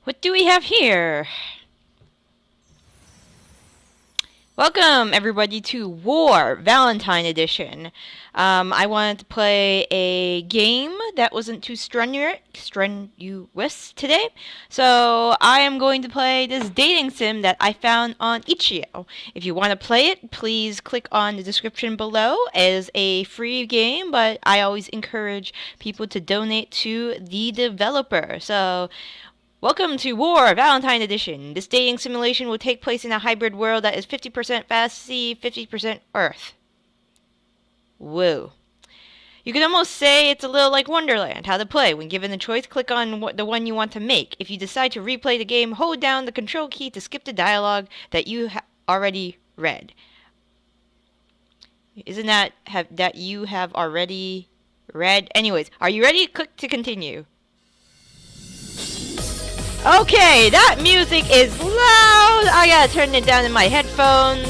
What do we have here? Welcome, everybody, to War Valentine Edition. I wanted to play a game that wasn't too strenuous today, so I am going to play this dating sim that I found on itch.io. If you want to play it, please click on the description below. It is a free game, but I always encourage people to donate to the developer. So, welcome to War Valentine Edition. This dating simulation will take place in a hybrid world that is 50% fantasy, 50% Earth. Whoa. You can almost say it's a little like Wonderland. How to play. When given the choice, click on the one you want to make. If you decide to replay the game, hold down the control key to skip the dialogue that you already read. Isn't that that you have already read? Anyways, are you ready? Click to continue. Okay, that music is loud. I gotta turn it down in my headphones.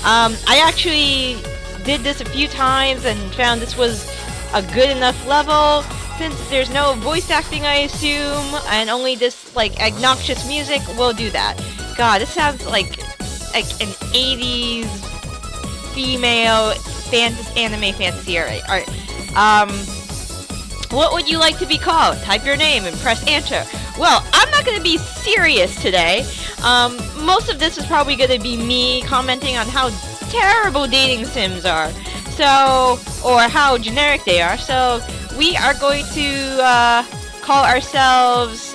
I actually did this a few times and found this was a good enough level. Since there's no voice acting, I assume, and only this like obnoxious music, we'll do that. God, this sounds like an 80s female anime fantasy. Alright. What would you like to be called? Type your name and press enter. Well, I'm not going to be serious today. Most of this is probably going to be me commenting on how terrible dating sims are. So, or how generic they are. So, we are going to call ourselves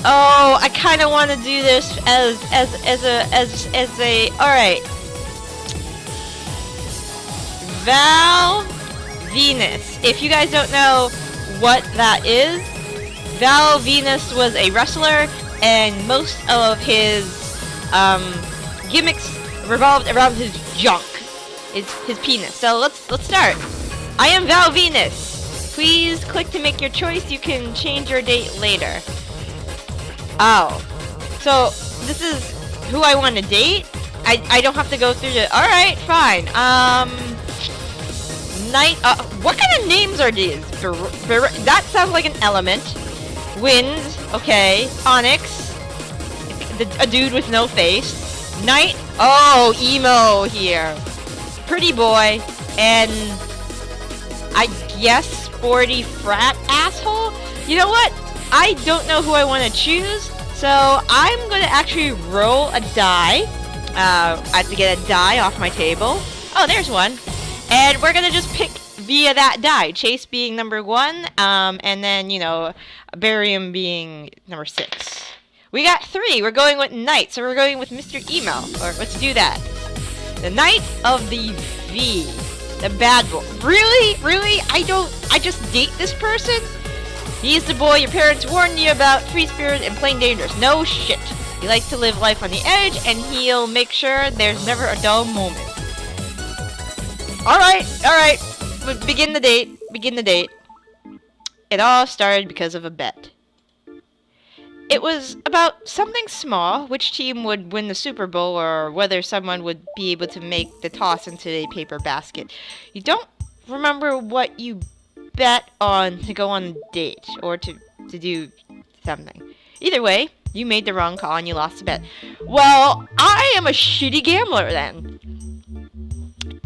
oh, I kind of want to do this as a all right. Val Venus. If you guys don't know what that is, Val Venus was a wrestler, and most of his gimmicks revolved around his junk, his penis. So let's start. I am Val Venus. Please click to make your choice. You can change your date later. Oh, so this is who I want to date? I don't have to go through the... Alright, fine. Night... what kind of names are these? That sounds like an element. Wind, okay. Onyx. A dude with no face. Night... Oh, emo here. Pretty boy. And... I guess sporty frat asshole? You know what? I don't know who I want to choose, so I'm going to actually roll a die. I have to get a die off my table. Oh, there's one. And we're going to just pick via that die. Chase being number 1, and then, you know, Barium being number 6. We got 3. We're going with Knight, so we're going with Mr. Emo. Or let's do that. The Knight of the V. The bad boy. Really? Really? I just date this person? He's the boy your parents warned you about, free spirit and plain dangerous. No shit. He likes to live life on the edge, and he'll make sure there's never a dull moment. Alright. Begin the date. It all started because of a bet. It was about something small, which team would win the Super Bowl, or whether someone would be able to make the toss into a paper basket. You don't remember what you bet on to go on a date or to do something. Either way, you made the wrong call and you lost the bet. Well, I am a shitty gambler then.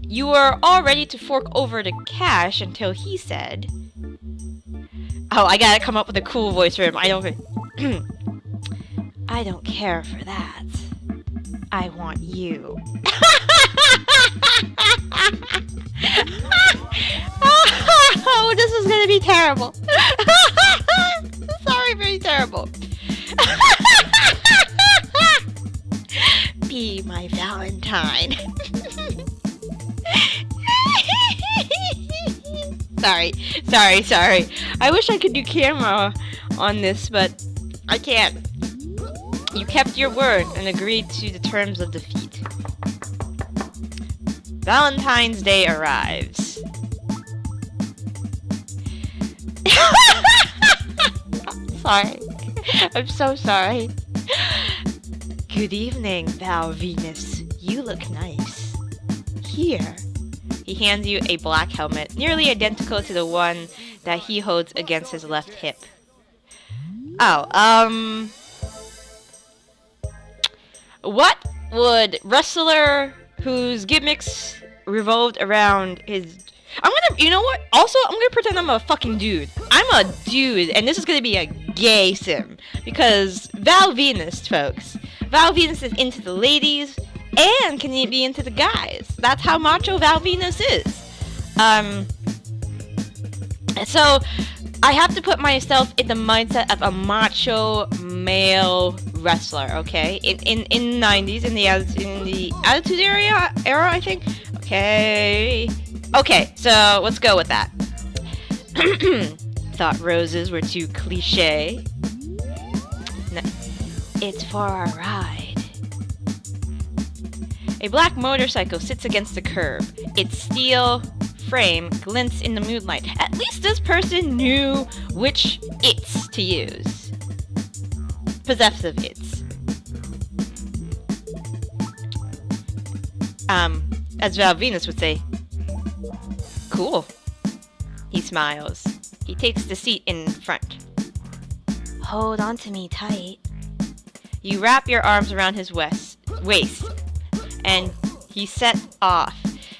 You were all ready to fork over the cash until he said... Oh, I gotta come up with a cool voice for him. I don't care for that. I want you. Oh, this is gonna be terrible. Sorry, very terrible. Be my Valentine. Sorry. I wish I could do camera on this, but I can't. You kept your word and agreed to the terms of defeat. Valentine's Day arrives. Sorry. I'm so sorry. Good evening, Val Venus. You look nice. Here, He hands you a black helmet, nearly identical to the one that he holds against his left hip. Oh, what would wrestler whose gimmicks revolved around his... you know what? Also, I'm gonna pretend I'm a fucking dude. I'm a dude, and this is gonna be a gay sim. Because Val Venus, folks. Val Venus is into the ladies, and can be into the guys. That's how macho Val Venus is. So, I have to put myself in the mindset of a macho male wrestler, okay? In the 90s, in the Attitude era, I think. Okay, so let's go with that. Thought roses were too cliche. No, it's for our ride. A black motorcycle sits against the curb. Its steel frame glints in the moonlight. At least this person knew which it's to use. Possessive it's. As Val Venus would say, cool. He smiles. He takes the seat in front. Hold on to me tight. You wrap your arms around his waist, and he sets off.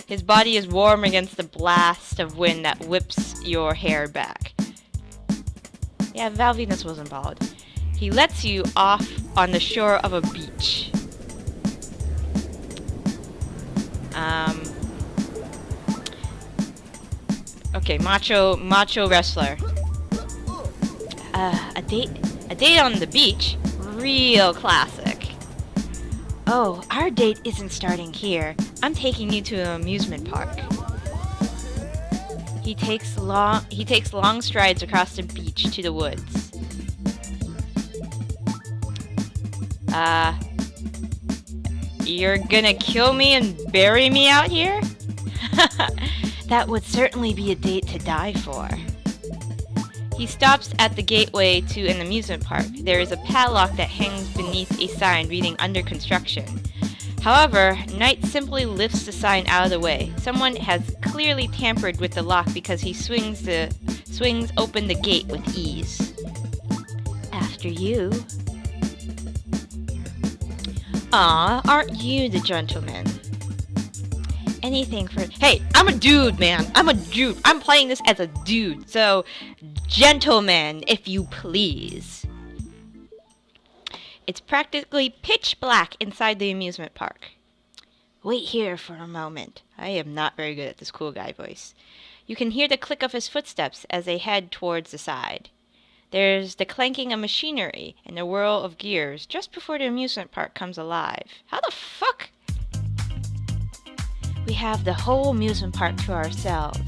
His body is warm against the blast of wind that whips your hair back. Yeah, Val Venus wasn't bald. He lets you off on the shore of a beach. Okay, macho wrestler. A date on the beach? Real classic. Oh, our date isn't starting here. I'm taking you to an amusement park. He takes long strides across the beach to the woods. You're gonna kill me and bury me out here? That would certainly be a date to die for. He stops at the gateway to an amusement park. There is a padlock that hangs beneath a sign reading under construction. However, Knight simply lifts the sign out of the way. Someone has clearly tampered with the lock because he swings open the gate with ease. After you. Aw, aren't you the gentleman? Anything for... Hey, I'm a dude, man. I'm a dude. I'm playing this as a dude. So, gentleman, if you please. It's practically pitch black inside the amusement park. Wait here for a moment. I am not very good at this cool guy voice. You can hear the click of his footsteps as they head towards the side. There's the clanking of machinery and the whirl of gears just before the amusement park comes alive. How the fuck? We have the whole amusement park to ourselves.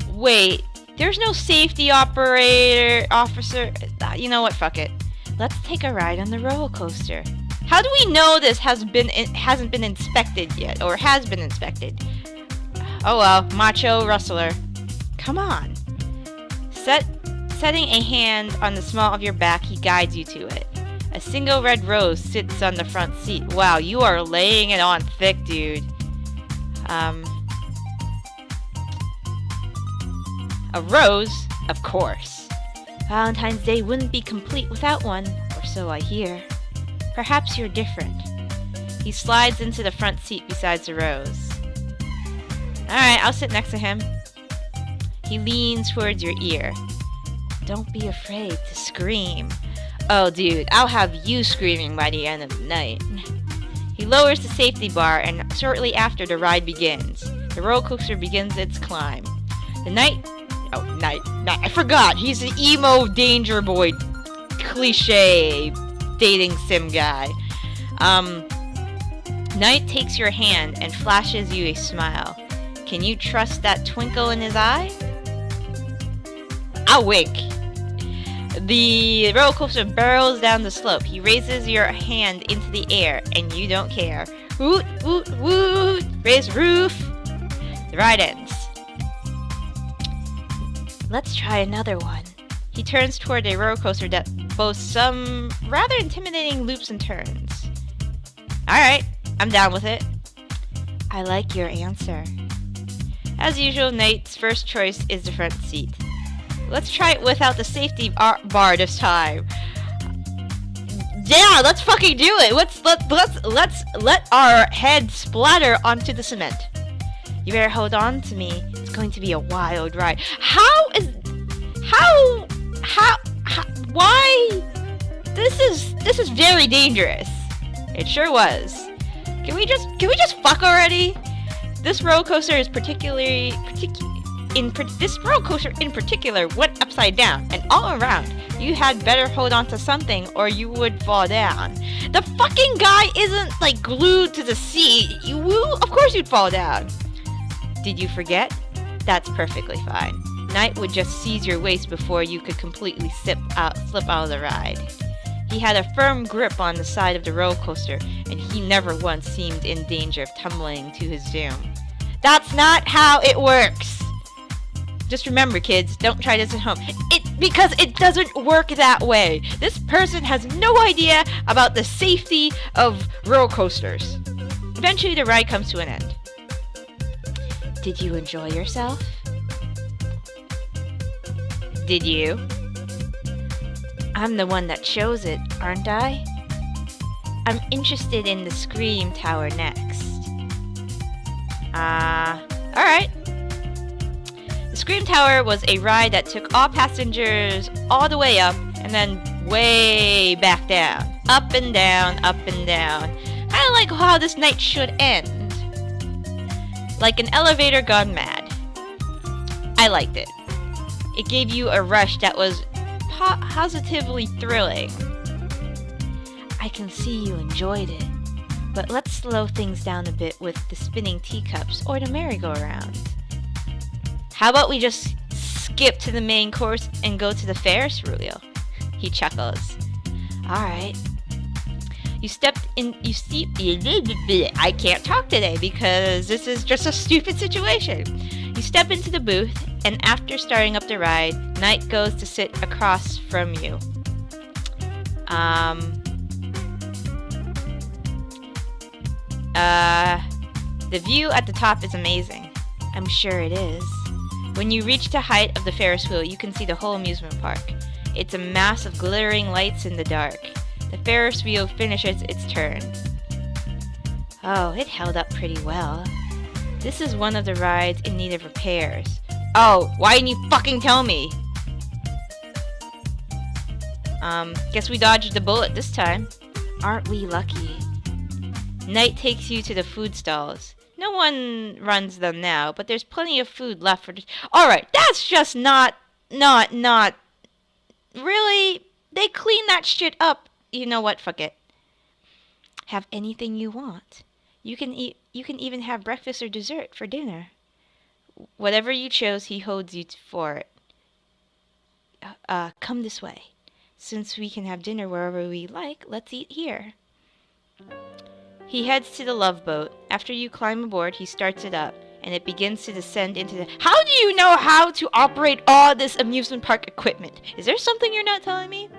Wait, there's no safety officer. You know what? Fuck it. Let's take a ride on the roller coaster. How do we know this hasn't been inspected yet, or has been inspected? Oh well, macho wrestler. Come on. Setting a hand on the small of your back, he guides you to it. A single red rose sits on the front seat. Wow, you are laying it on thick, dude. A rose, of course. Valentine's Day wouldn't be complete without one, or so I hear. Perhaps you're different. He slides into the front seat beside the rose. Alright, I'll sit next to him. He leans towards your ear. Don't be afraid to scream. Oh, dude, I'll have you screaming by the end of the night. He lowers the safety bar, and shortly after, the ride begins. The roller coaster begins its climb. Knight, I forgot. He's the emo danger boy, cliche dating sim guy. Knight takes your hand and flashes you a smile. Can you trust that twinkle in his eye? I'll wink. The roller coaster barrels down the slope. He raises your hand into the air, and you don't care. Woot, woot, woot! Raise roof! The ride ends. Let's try another one. He turns toward a roller coaster that boasts some rather intimidating loops and turns. Alright, I'm down with it. I like your answer. As usual, Knight's first choice is the front seat. Let's try it without the safety bar this time. Yeah, let's fucking do it. Let's let our head splatter onto the cement. You better hold on to me. It's going to be a wild ride. Why? This is very dangerous. It sure was. Can we just fuck already? This roller coaster is this roller coaster in particular went upside down and all around. You had better hold on to something or you would fall down. The fucking guy isn't like glued to the seat. Of course you'd fall down. Did you forget? That's perfectly fine. Knight would just seize your waist before you could completely slip out of the ride. He had a firm grip on the side of the roller coaster, and he never once seemed in danger of tumbling to his doom. That's not how it works! Just remember, kids, don't try this at home. Because it doesn't work that way. This person has no idea about the safety of roller coasters. Eventually, the ride comes to an end. Did you enjoy yourself? Did you? I'm the one that chose it, aren't I? I'm interested in the Scream Tower next. Alright. The Scream Tower was a ride that took all passengers all the way up and then way back down. Up and down, up and down. Kinda like how this night should end. Like an elevator gone mad. I liked it. It gave you a rush that was positively thrilling. I can see you enjoyed it, but let's slow things down a bit with the spinning teacups or the merry-go-round. How about we just skip to the main course and go to the Ferris wheel? He chuckles. Alright. I can't talk today because this is just a stupid situation. You step into the booth, and after starting up the ride, Knight goes to sit across from you. The view at the top is amazing. I'm sure it is. When you reach the height of the Ferris wheel, you can see the whole amusement park. It's a mass of glittering lights in the dark. The Ferris wheel finishes its turn. Oh, it held up pretty well. This is one of the rides in need of repairs. Oh, why didn't you fucking tell me? Guess we dodged the bullet this time. Aren't we lucky? Knight takes you to the food stalls. No one runs them now, but there's plenty of food left for... Alright, that's just not... Really? They clean that shit up. You know what? Fuck it. Have anything you want. You can even have breakfast or dessert for dinner. Whatever you chose, he holds you for it. Come this way. Since we can have dinner wherever we like, let's eat here. He heads to the Love Boat. After you climb aboard, he starts it up, and it begins to descend into the... How do you know how to operate all this amusement park equipment? Is there something you're not telling me?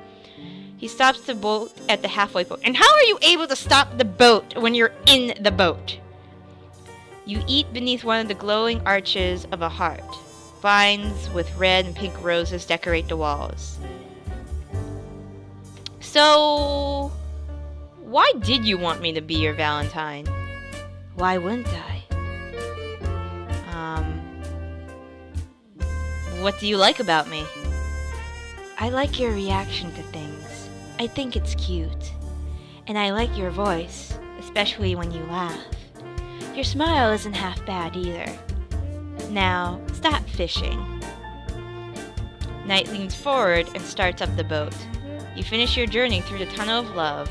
He stops the boat at the halfway point. And how are you able to stop the boat when you're in the boat? You eat beneath one of the glowing arches of a heart. Vines with red and pink roses decorate the walls. So, why did you want me to be your Valentine? Why wouldn't I? What do you like about me? I like your reaction to things. I think it's cute. And I like your voice, especially when you laugh. Your smile isn't half bad either. Now, stop fishing. Knight leans forward and starts up the boat. You finish your journey through the Tunnel of Love.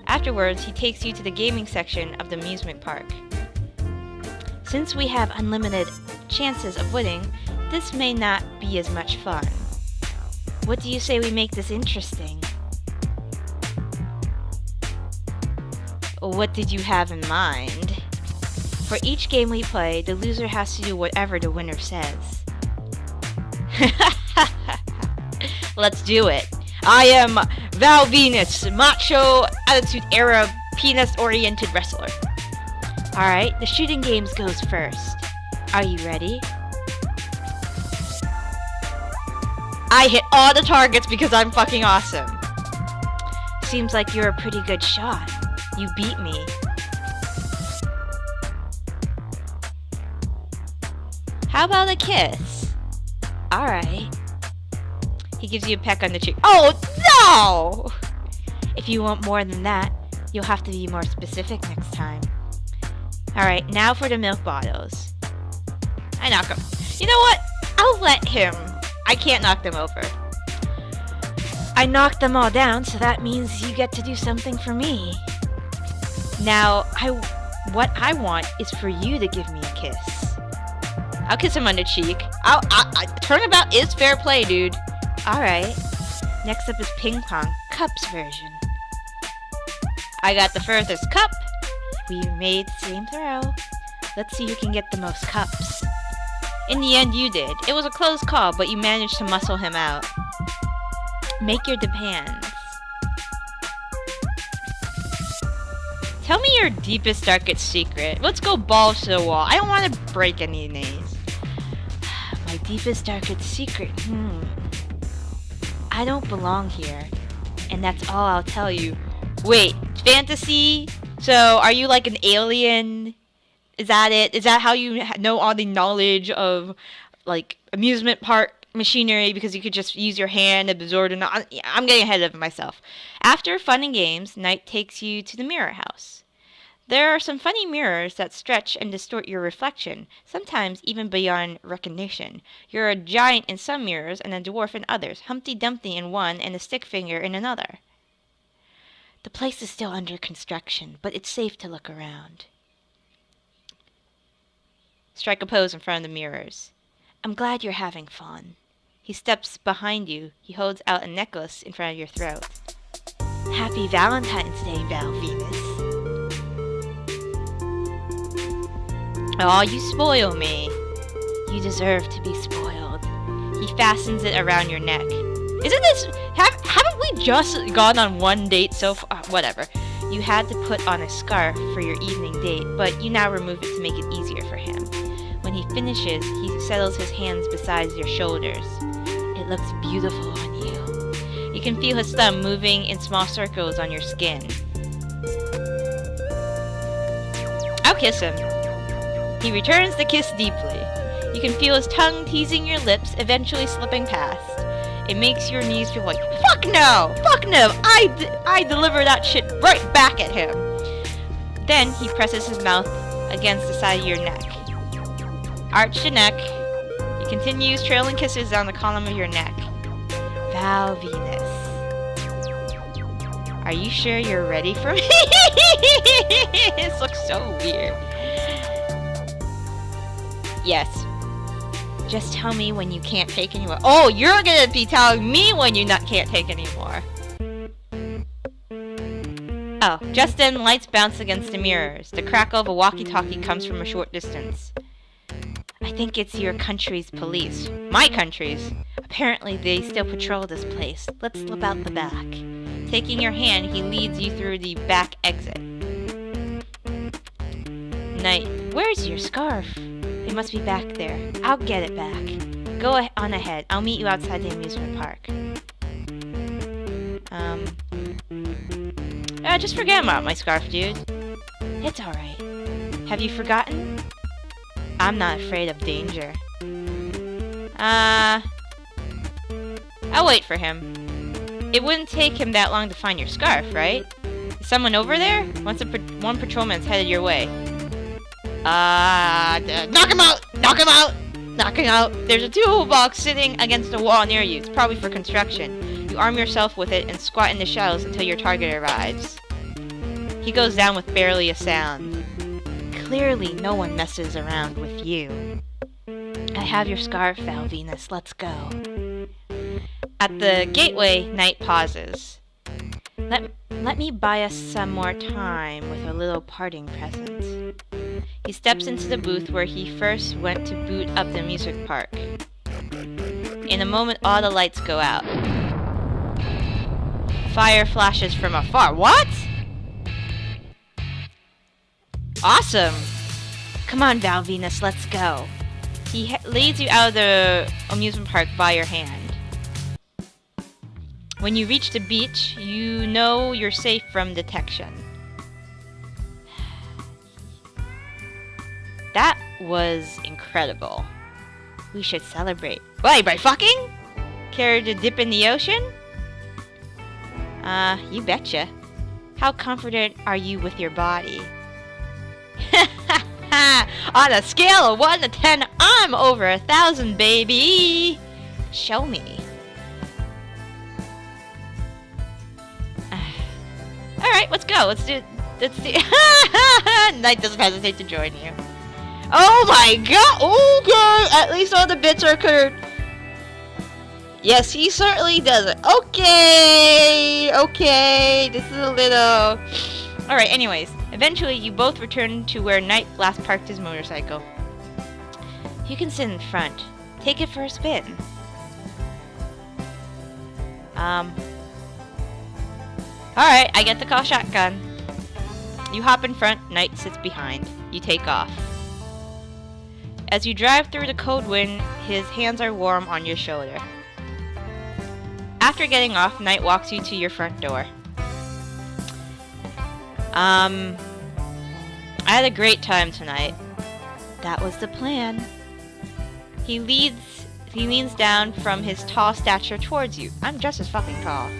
Afterwards, he takes you to the gaming section of the amusement park. Since we have unlimited chances of winning, this may not be as much fun. What do you say we make this interesting? What did you have in mind? For each game we play, the loser has to do whatever the winner says. Let's do it. I am Val Venus, macho, attitude era, penis-oriented wrestler. Alright, the shooting games goes first. Are you ready? I hit all the targets because I'm fucking awesome. Seems like you're a pretty good shot. You beat me. How about a kiss? Alright. He gives you a peck on the cheek. Oh, no! If you want more than that, you'll have to be more specific next time. Alright, now for the milk bottles. I knock him. You know what? I'll let him. I can't knock them over. I knocked them all down, so that means you get to do something for me. Now, what I want is for you to give me a kiss. I'll kiss him on the cheek. Turnabout is fair play, dude. Alright. Next up is ping pong, cups version. I got the furthest cup. We made the same throw. Let's see who can get the most cups. In the end, you did. It was a close call, but you managed to muscle him out. Make your demands. Tell me your deepest, darkest secret. Let's go balls to the wall. I don't want to break any names. My deepest, darkest secret? I don't belong here. And that's all I'll tell you. Wait, fantasy? So, are you like an alien? Is that it? Is that how you know all the knowledge of, like, amusement park machinery because you could just use your hand, absorb it? I'm getting ahead of myself. After fun and games, Knight takes you to the mirror house. There are some funny mirrors that stretch and distort your reflection, sometimes even beyond recognition. You're a giant in some mirrors and a dwarf in others, Humpty Dumpty in one and a stick figure in another. The place is still under construction, but it's safe to look around. Strike a pose in front of the mirrors. I'm glad you're having fun. He steps behind you. He holds out a necklace in front of your throat. Happy Valentine's Day, Val Venus. Aw, you spoil me. You deserve to be spoiled. He fastens it around your neck. Isn't this... Haven't we just gone on one date so far? Whatever. You had to put on a scarf for your evening date, but you now remove it to make it easier for him. When he finishes, he settles his hands beside your shoulders. It looks beautiful on you. You can feel his thumb moving in small circles on your skin. I'll kiss him. He returns the kiss deeply. You can feel his tongue teasing your lips, eventually slipping past. It makes your knees feel like, fuck no! Fuck no! I deliver that shit right back at him! Then he presses his mouth against the side of your neck. Arch the neck. He continues trailing kisses down the column of your neck. Val Venus. Are you sure you're ready for me? This looks so weird. Yes. Just tell me when you can't take anymore. Oh, you're gonna be telling me when you can't take anymore. Oh, just then lights bounce against the mirrors. The crackle of a walkie-talkie comes from a short distance. I think it's your country's police. My country's. Apparently they still patrol this place. Let's slip out the back. Taking your hand, he leads you through the back exit. Knight, where's your scarf? It must be back there. I'll get it back. Go on ahead. I'll meet you outside the amusement park. Just forget about my scarf, dude. It's alright. Have you forgotten? I'm not afraid of danger. I'll wait for him. It wouldn't take him that long to find your scarf, right? Is someone over there? One patrolman's headed your way. Knock him out! Knock him out! Knock him out! There's a toolbox sitting against a wall near you. It's probably for construction. You arm yourself with it and squat in the shadows until your target arrives. He goes down with barely a sound. Clearly, no one messes around with you. I have your scarf, Val Venus. Let's go. At the gateway, Knight pauses. Let me buy us some more time with a little parting present. He steps into the booth where he first went to boot up the amusement park. In a moment, all the lights go out. Fire flashes from afar. What? Awesome! Come on, Val Venus, let's go. He leads you out of the amusement park by your hand. When you reach the beach, you know you're safe from detection. That was incredible. We should celebrate. Why, by fucking? Care to dip in the ocean? You betcha. How confident are you with your body? On a scale of 1 to 10, I'm over 1,000, baby! Show me. Alright, let's go. Let's do... Knight doesn't hesitate to join you. Oh my god! Okay! At least all the bits are cleared. Yes, he certainly does it. Okay! Okay, this is a little... Alright, anyways. Eventually, you both return to where Knight last parked his motorcycle. You can sit in front. Take it for a spin. Alright, I get to call shotgun. You hop in front, Knight sits behind. You take off. As you drive through the cold wind, his hands are warm on your shoulder. After getting off, Knight walks you to your front door. I had a great time tonight. That was the plan. He leans down from his tall stature towards you. I'm just as fucking tall.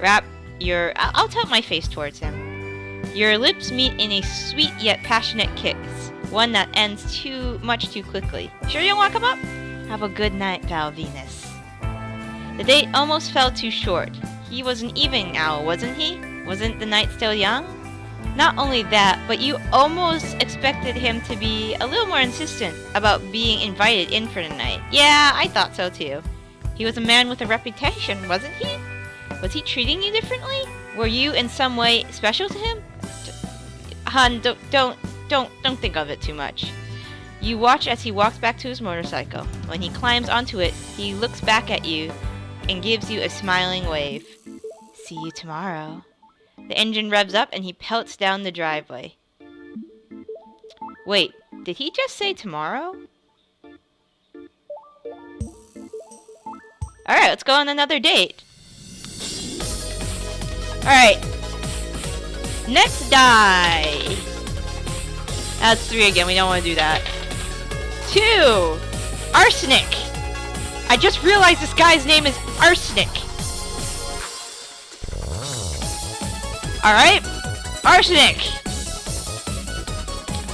I'll tilt my face towards him. Your lips meet in a sweet yet passionate kiss. One that ends too quickly. Sure you don't want to come up? Have a good night, Val Venus. The date almost fell too short. He was an evening owl, wasn't he? Wasn't the night still young? Not only that, but you almost expected him to be a little more insistent about being invited in for the night. Yeah, I thought so too. He was a man with a reputation, wasn't he? Was he treating you differently? Were you in some way special to him? Hun, don't think of it too much. You watch as he walks back to his motorcycle. When he climbs onto it, he looks back at you and gives you a smiling wave. See you tomorrow. The engine revs up and he pelts down the driveway. Wait, did he just say tomorrow? Alright, let's go on another date. Alright. Next die. That's 3 again, we don't want to do that. 2! Arsenic! I just realized this guy's name is Arsenic. Alright? Arsenic!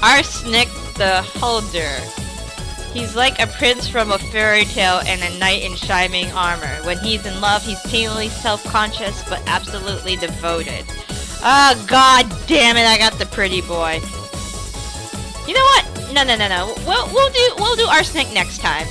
Arsenic the Holder. He's like a prince from a fairy tale and a knight in shining armor. When he's in love, he's painfully self-conscious but absolutely devoted. Oh, god damn it, I got the pretty boy. You know what? No. We'll do Arsenic next time.